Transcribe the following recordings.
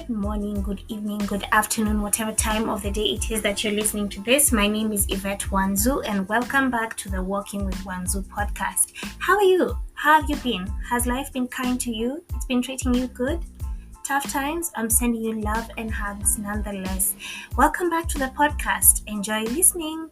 Good morning, good evening, good afternoon, whatever time of the day it is that you're listening to this. My name is Yvette Wanzu, and welcome back to the Walking with Wanzu podcast. How are you? How have you been? Has life been kind to you? It's been treating you good? Tough times? I'm sending you love and hugs nonetheless. Welcome back to the podcast. Enjoy listening.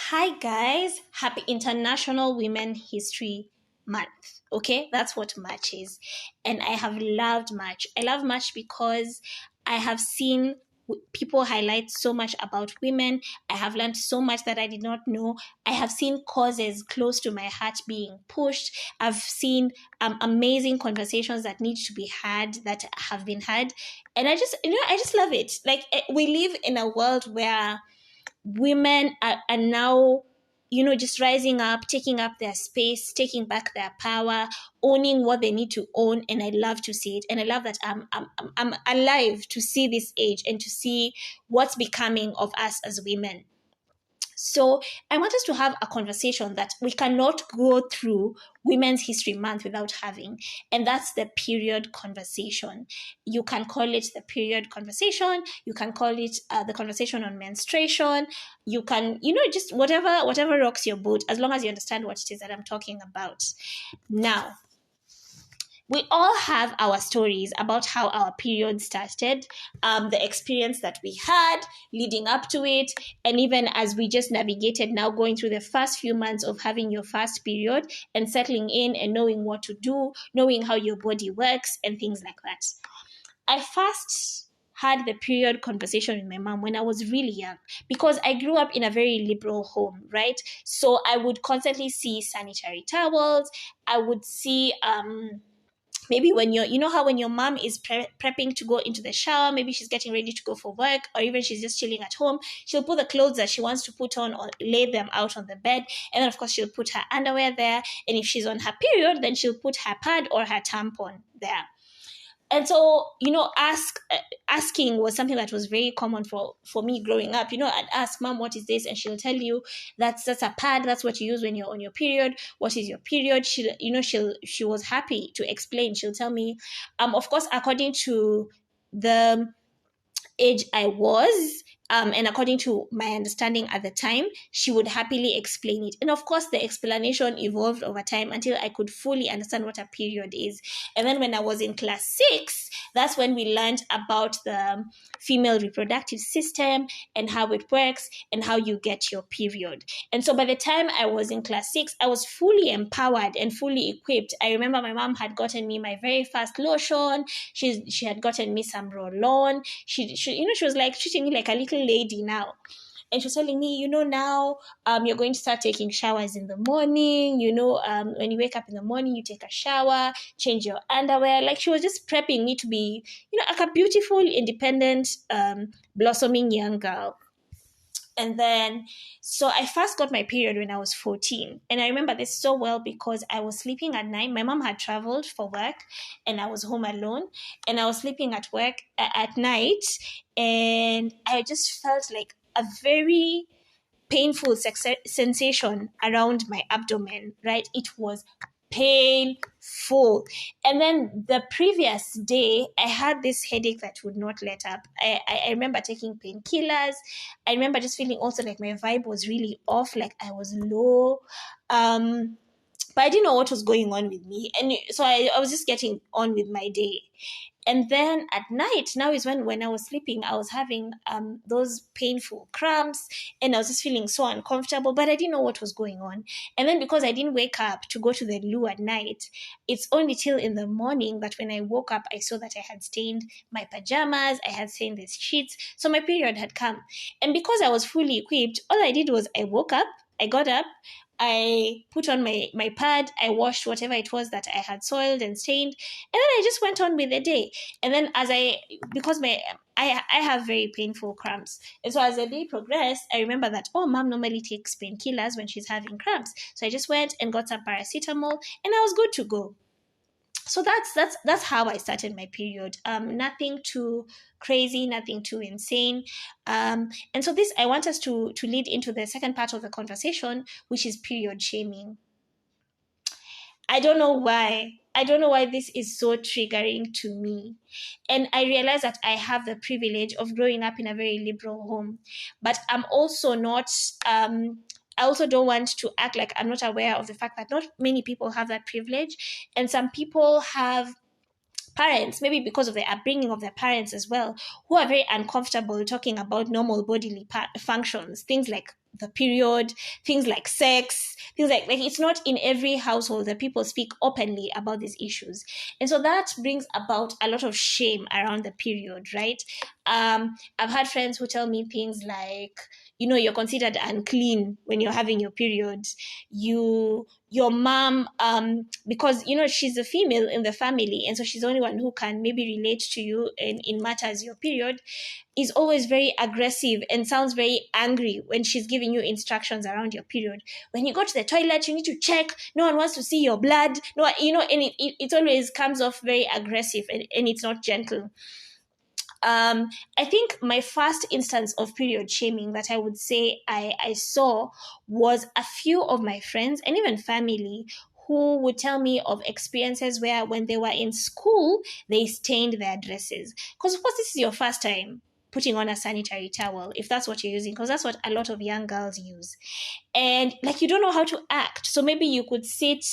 Hi guys, happy International Women History Month. Okay, that's what March is. And I have loved March. I love March because I have seen people highlight so much about women. I have learned so much that I did not know. I have seen causes close to my heart being pushed. I've seen amazing conversations that need to be had, that have been had. And I just love it. Like, we live in a world where women are now, just rising up, taking up their space, taking back their power, owning what they need to own. And I love to see it. And I love that I'm alive to see this age and to see what's becoming of us as women. So I want us to have a conversation that we cannot go through Women's History Month without having, and that's the period conversation. You can call it the period conversation. You can call it the conversation on menstruation. You can, just whatever rocks your boat, as long as you understand what it is that I'm talking about. Now, we all have our stories about how our period started, the experience that we had leading up to it, and even as we just navigated now going through the first few months of having your first period and settling in and knowing what to do, knowing how your body works and things like that. I first had the period conversation with my mom when I was really young, because I grew up in a very liberal home, right? So I would constantly see sanitary towels. I would see maybe when how when your mom is prepping to go into the shower, maybe she's getting ready to go for work, or even she's just chilling at home, she'll put the clothes that she wants to put on or lay them out on the bed. And then, of course, she'll put her underwear there. And if she's on her period, then she'll put her pad or her tampon there. And so, asking was something that was very common for me growing up. I'd ask mom, what is this? And she'll tell you that's a pad. That's what you use when you're on your period. What is your period? She was happy to explain. She'll tell me, of course, according to the age I was, and according to my understanding at the time, she would happily explain it. And of course, the explanation evolved over time until I could fully understand what a period is. And then when I was in class 6, that's when we learned about the female reproductive system and how it works and how you get your period. And so by the time I was in class 6, I was fully empowered and fully equipped. I remember my mom had gotten me my very first lotion. She had gotten me some roll-on. She was like treating me like a little lady now. And she was telling me, now you're going to start taking showers in the morning. When you wake up in the morning, you take a shower, change your underwear. Like, she was just prepping me to be, like a beautiful, independent, blossoming young girl. And then, so I first got my period when I was 14. And I remember this so well because I was sleeping at night. My mom had traveled for work and I was home alone. And I was sleeping at work at night. And I just felt like a very painful sensation around my abdomen, right? It was painful. And then the previous day, I had this headache that would not let up. I remember taking painkillers. I remember just feeling also like my vibe was really off, like I was low. But I didn't know what was going on with me. And so I was just getting on with my day. And then at night, now is when I was sleeping, I was having those painful cramps and I was just feeling so uncomfortable, but I didn't know what was going on. And then because I didn't wake up to go to the loo at night, it's only till in the morning that when I woke up, I saw that I had stained my pajamas, I had stained the sheets. So my period had come. And because I was fully equipped, all I did was I woke up, I got up, I put on my pad, I washed whatever it was that I had soiled and stained, and then I just went on with the day. And then because I have very painful cramps. And so as the day progressed, I remember that, mom normally takes painkillers when she's having cramps. So I just went and got some paracetamol and I was good to go. So that's how I started my period. Nothing too crazy, nothing too insane. And so I want us to lead into the second part of the conversation, which is period shaming. I don't know why. I don't know why this is so triggering to me. And I realize that I have the privilege of growing up in a very liberal home. But I'm also not, I also don't want to act like I'm not aware of the fact that not many people have that privilege. And some people have parents, maybe because of the upbringing of their parents as well, who are very uncomfortable talking about normal bodily functions, things like the period, things like sex, things like it's not in every household that people speak openly about these issues. And so that brings about a lot of shame around the period, right? I've had friends who tell me things like, you're considered unclean when you're having your period. Your mom, because she's a female in the family, and so she's the only one who can maybe relate to you in matters your period, is always very aggressive and sounds very angry when she's giving you instructions around your period. When you go to the toilet, you need to check. No one wants to see your blood. No, and it always comes off very aggressive, and it's not gentle. I think my first instance of period shaming that I would say I saw was a few of my friends and even family who would tell me of experiences where when they were in school, they stained their dresses. Because, of course, this is your first time putting on a sanitary towel, if that's what you're using, because that's what a lot of young girls use. And like, you don't know how to act. So maybe you could sit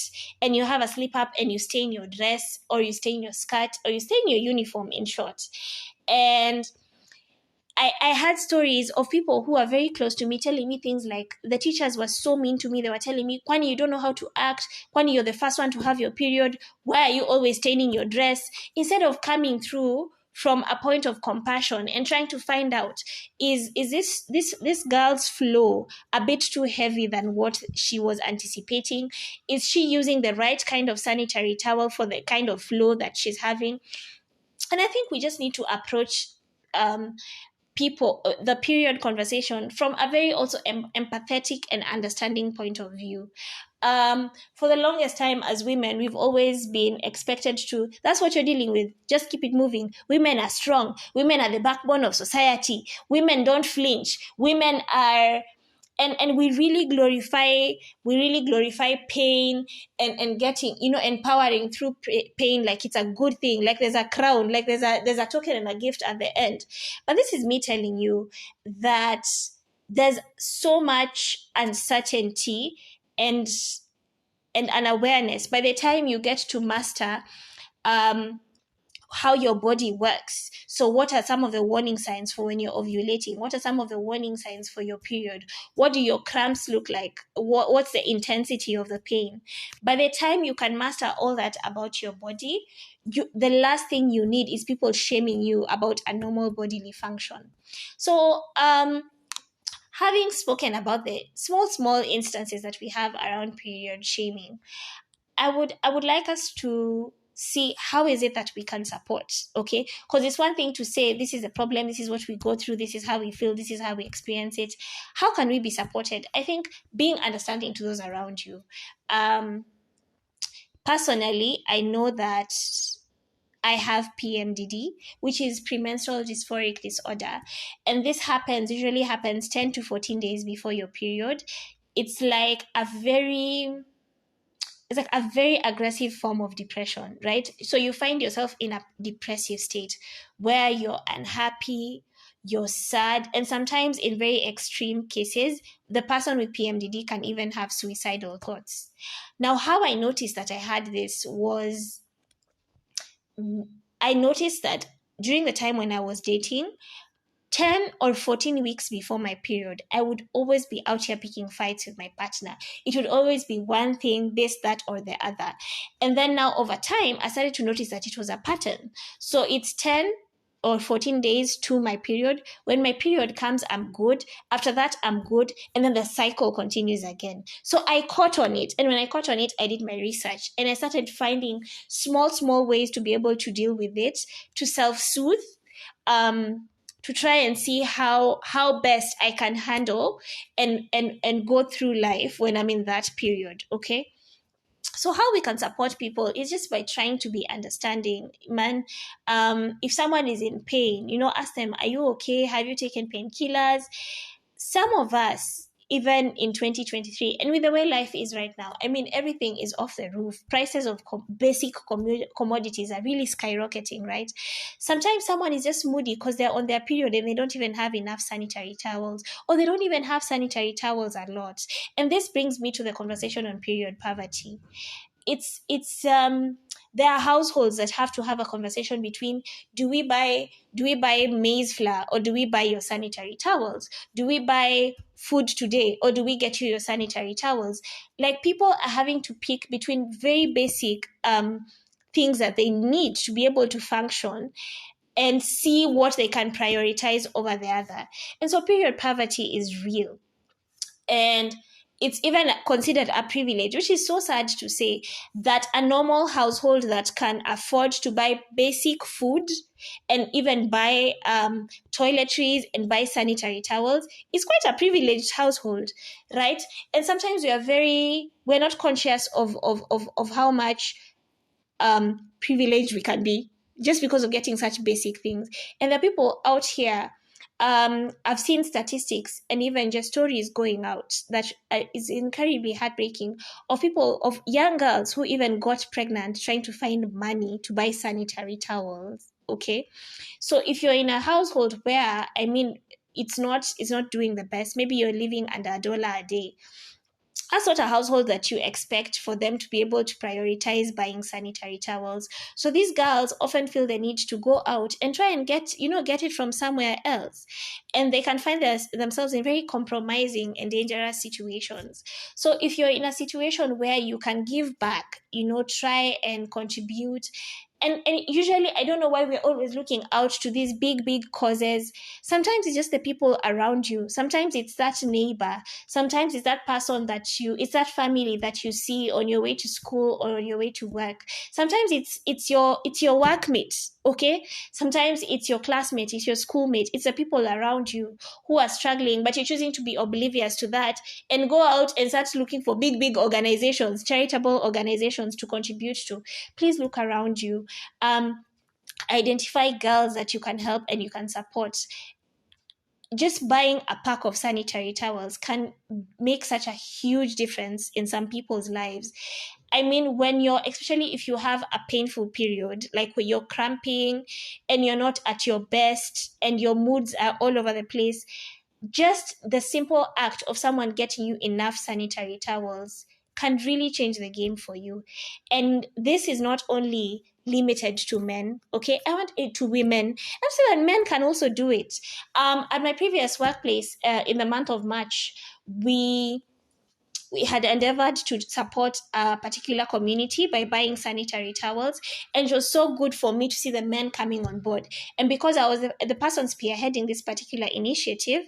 and you have a slip up and you stain your dress, or you stain your skirt, or you stain your uniform, in short. And I had stories of people who are very close to me telling me things like, the teachers were so mean to me. They were telling me, Kwani, you don't know how to act. Kwani, you're the first one to have your period. Why are you always staining your dress? Instead of coming through from a point of compassion and trying to find out, is this girl's flow a bit too heavy than what she was anticipating? Is she using the right kind of sanitary towel for the kind of flow that she's having? And I think we just need to approach people the period conversation from a very also empathetic and understanding point of view. For the longest time as women, we've always been expected to, that's what you're dealing with, just keep it moving. Women are strong, women are the backbone of society, women don't flinch, women are, and we really glorify pain, and getting, empowering through pain, like it's a good thing, like there's a crown, like there's a token and a gift at the end. But this is me telling you that there's so much uncertainty and an awareness by the time you get to master how your body works. So what are some of the warning signs for when you're ovulating? What are some of the warning signs for your period? What do your cramps look like? What's the intensity of the pain? By the time you can master all that about your body, the last thing you need is people shaming you about a normal bodily function. So having spoken about the small instances that we have around period shaming, I would like us to see how is it that we can support, okay? Because it's one thing to say, this is a problem, this is what we go through, this is how we feel, this is how we experience it. How can we be supported? I think being understanding to those around you. Personally, I know that I have PMDD, which is premenstrual dysphoric disorder. And this usually happens 10 to 14 days before your period. It's like a very aggressive form of depression, right? So you find yourself in a depressive state where you're unhappy, you're sad, and sometimes in very extreme cases, the person with PMDD can even have suicidal thoughts. Now, how I noticed that I had this was, I noticed that during the time when I was dating, 10 or 14 weeks before my period, I would always be out here picking fights with my partner. It would always be one thing, this, that, or the other. And then now over time, I started to notice that it was a pattern. So it's 10 or 14 days to my period. When my period comes, I'm good. After that, I'm good. And then the cycle continues again. So I caught on it. And when I caught on it, I did my research and I started finding small ways to be able to deal with it, to self-soothe, to try and see how best I can handle and go through life when I'm in that period, okay? So how we can support people is just by trying to be understanding, man. If someone is in pain, ask them, are you okay? Have you taken painkillers? Some of us, even in 2023, and with the way life is right now, I mean, everything is off the roof. Prices of basic commodities are really skyrocketing, right? Sometimes someone is just moody because they're on their period and they don't even have enough sanitary towels, or they don't even have sanitary towels a lot. And this brings me to the conversation on period poverty. It's there are households that have to have a conversation between, do we buy maize flour, or do we buy your sanitary towels? Do we buy food today, or do we get you your sanitary towels? Like, people are having to pick between very basic things that they need to be able to function, and see what they can prioritize over the other. And so period poverty is real, and it's even considered a privilege, which is so sad to say, that a normal household that can afford to buy basic food and even buy toiletries and buy sanitary towels is quite a privileged household, right? And sometimes we're not conscious of how much privileged we can be just because of getting such basic things. And the people out here, I've seen statistics and even just stories going out that is incredibly heartbreaking, of people, of young girls who even got pregnant trying to find money to buy sanitary towels. Okay, so if you're in a household where, I mean, it's not doing the best, maybe you're living under $1 a day, that's not a household that you expect for them to be able to prioritize buying sanitary towels. So these girls often feel the need to go out and try and get it from somewhere else. And they can find themselves in very compromising and dangerous situations. So if you're in a situation where you can give back, try and contribute. And usually, I don't know why we're always looking out to these big causes. Sometimes it's just the people around you. Sometimes it's that neighbor. Sometimes it's that person it's that family that you see on your way to school or on your way to work. Sometimes it's your workmate, okay? Sometimes it's your classmate, it's your schoolmate, it's the people around you who are struggling, but you're choosing to be oblivious to that and go out and start looking for big organizations, charitable organizations to contribute to. Please look around you. Identify girls that you can help and you can support. Just buying a pack of sanitary towels can make such a huge difference in some people's lives. I mean, especially if you have a painful period, like when you're cramping and you're not at your best and your moods are all over the place, just the simple act of someone getting you enough sanitary towels can really change the game for you. And this is not only limited to men, okay? I want it to women. I'm sure that men can also do it. At my previous workplace, in the month of March, we had endeavored to support a particular community by buying sanitary towels. And it was so good for me to see the men coming on board. And because I was the person spearheading this particular initiative,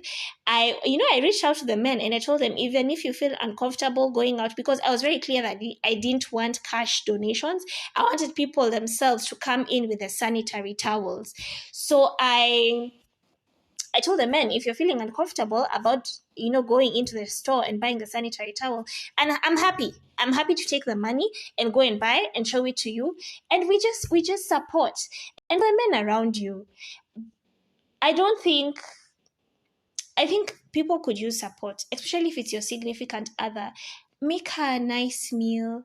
I reached out to the men and I told them, even if you feel uncomfortable going out, because I was very clear that I didn't want cash donations. I wanted people themselves to come in with the sanitary towels. So I told the men, if you're feeling uncomfortable about, going into the store and buying the sanitary towel, and I'm happy to take the money and go and buy and show it to you. And we just support. And the men around you, I think people could use support, especially if it's your significant other. Make her a nice meal,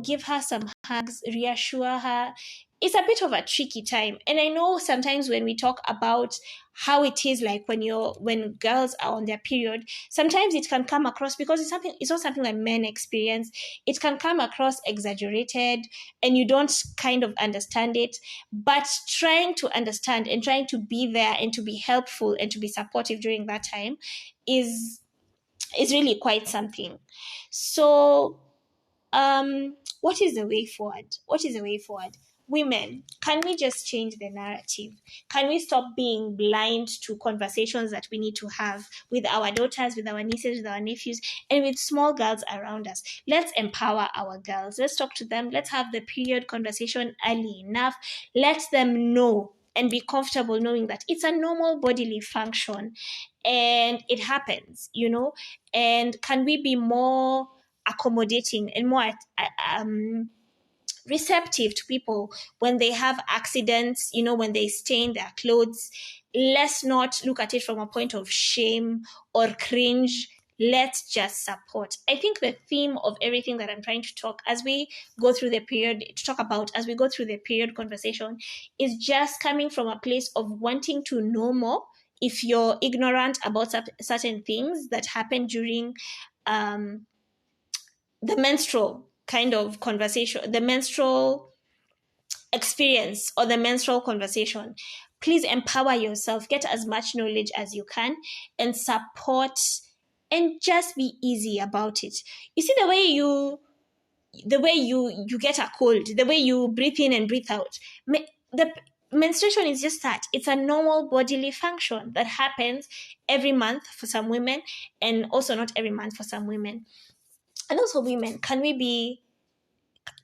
give her some hugs, reassure her. It's a bit of a tricky time. And I know sometimes when we talk about how it is like when girls are on their period, sometimes it can come across, because it's not something that men experience. It can come across exaggerated and you don't kind of understand it. But trying to understand and trying to be there and to be helpful and to be supportive during that time is really quite something. So what is the way forward? Women, can we just change the narrative? Can we stop being blind to conversations that we need to have with our daughters, with our nieces, with our nephews, and with small girls around us? Let's empower our girls. Let's talk to them. Let's have the period conversation early enough. Let them know and be comfortable knowing that it's a normal bodily function and it happens, and can we be more accommodating and more receptive to people when they have accidents, when they stain their clothes. Let's not look at it from a point of shame or cringe. let's just support. I think the theme of everything that I'm trying to talk as we go through the period to talk about as we go through the period conversation is just coming from a place of wanting to know more. If you're ignorant about certain things that happen during the menstrual kind of conversation, the menstrual experience or the menstrual conversation, please empower yourself, get as much knowledge as you can, and support, and just be easy about it. You see, the way you get a cold, the way you breathe in and breathe out, the menstruation is just that. It's a normal bodily function that happens every month for some women, and also not every month for some women. And also women, can we be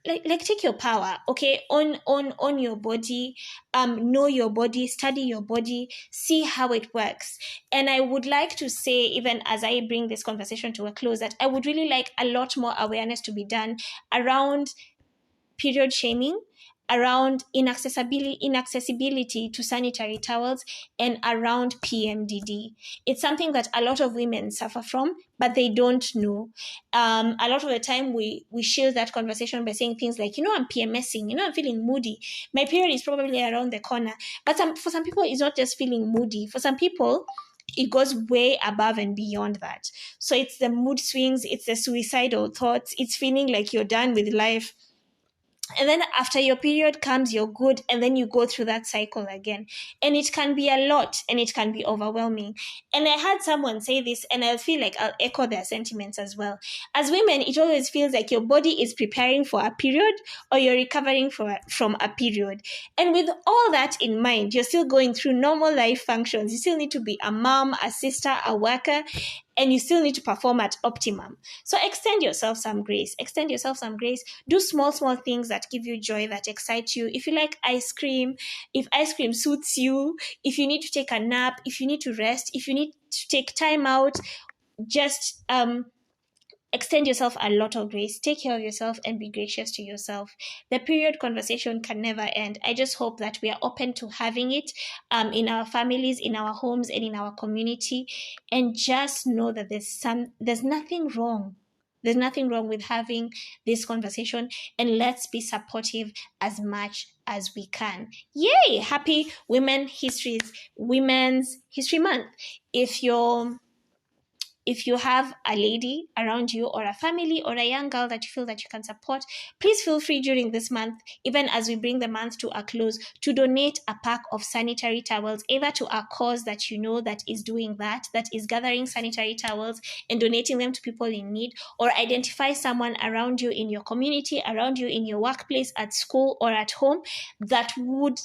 like take your power, okay, on your body, know your body, study your body, see how it works. And I would like to say, even as I bring this conversation to a close, that I would really like a lot more awareness to be done around period shaming, around inaccessibility to sanitary towels, and around PMDD. It's something that a lot of women suffer from, but they don't know. A lot of the time, we shield that conversation by saying things like, I'm PMSing, I'm feeling moody. My period is probably around the corner. But for some people, it's not just feeling moody. For some people, it goes way above and beyond that. So it's the mood swings, it's the suicidal thoughts, it's feeling like you're done with life, and then after your period comes, you're good, and then you go through that cycle again. And it can be a lot, and it can be overwhelming. And I had someone say this, and I feel like I'll echo their sentiments as well. As women, it always feels like your body is preparing for a period, or you're recovering from a period. And with all that in mind, you're still going through normal life functions. You still need to be a mom, a sister, a worker, and you still need to perform at optimum. So extend yourself some grace. Extend yourself some grace. Do small things that give you joy, that excite you. If you like ice cream, if ice cream suits you, if you need to take a nap, if you need to rest, if you need to take time out, just extend yourself a lot of grace. Take care of yourself and be gracious to yourself. The period conversation can never end. I just hope that we are open to having it in our families, in our homes, and in our community. And just know that there's nothing wrong. There's nothing wrong with having this conversation, and let's be supportive as much as we can. Yay! Happy Women's History Month. If you have a lady around you, or a family, or a young girl that you feel that you can support, please feel free during this month, even as we bring the month to a close, to donate a pack of sanitary towels, either to a cause that you know that is doing that is gathering sanitary towels and donating them to people in need, or identify someone around you in your community, around you in your workplace, at school, or at home that would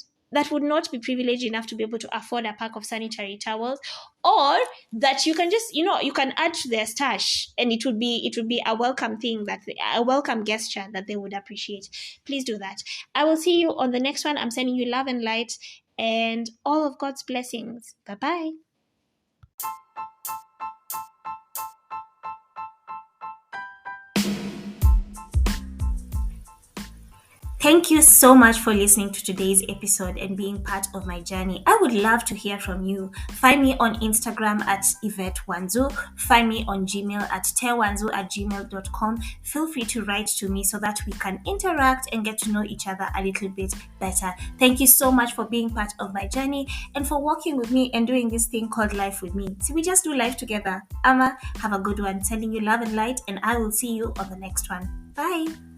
not be privileged enough to be able to afford a pack of sanitary towels, or that you can just, you can add to their stash, and it would be a welcome thing, a welcome gesture that they would appreciate. Please do that. I will see you on the next one. I'm sending you love and light and all of God's blessings. Bye-bye. Thank you so much for listening to today's episode and being part of my journey. I would love to hear from you. Find me on Instagram at Yvette Wanzu. Find me on Gmail at tewanzu@gmail.com. Feel free to write to me so that we can interact and get to know each other a little bit better. Thank you so much for being part of my journey and for walking with me and doing this thing called life with me. See, we just do life together. Have a good one. Sending you love and light, and I will see you on the next one. Bye.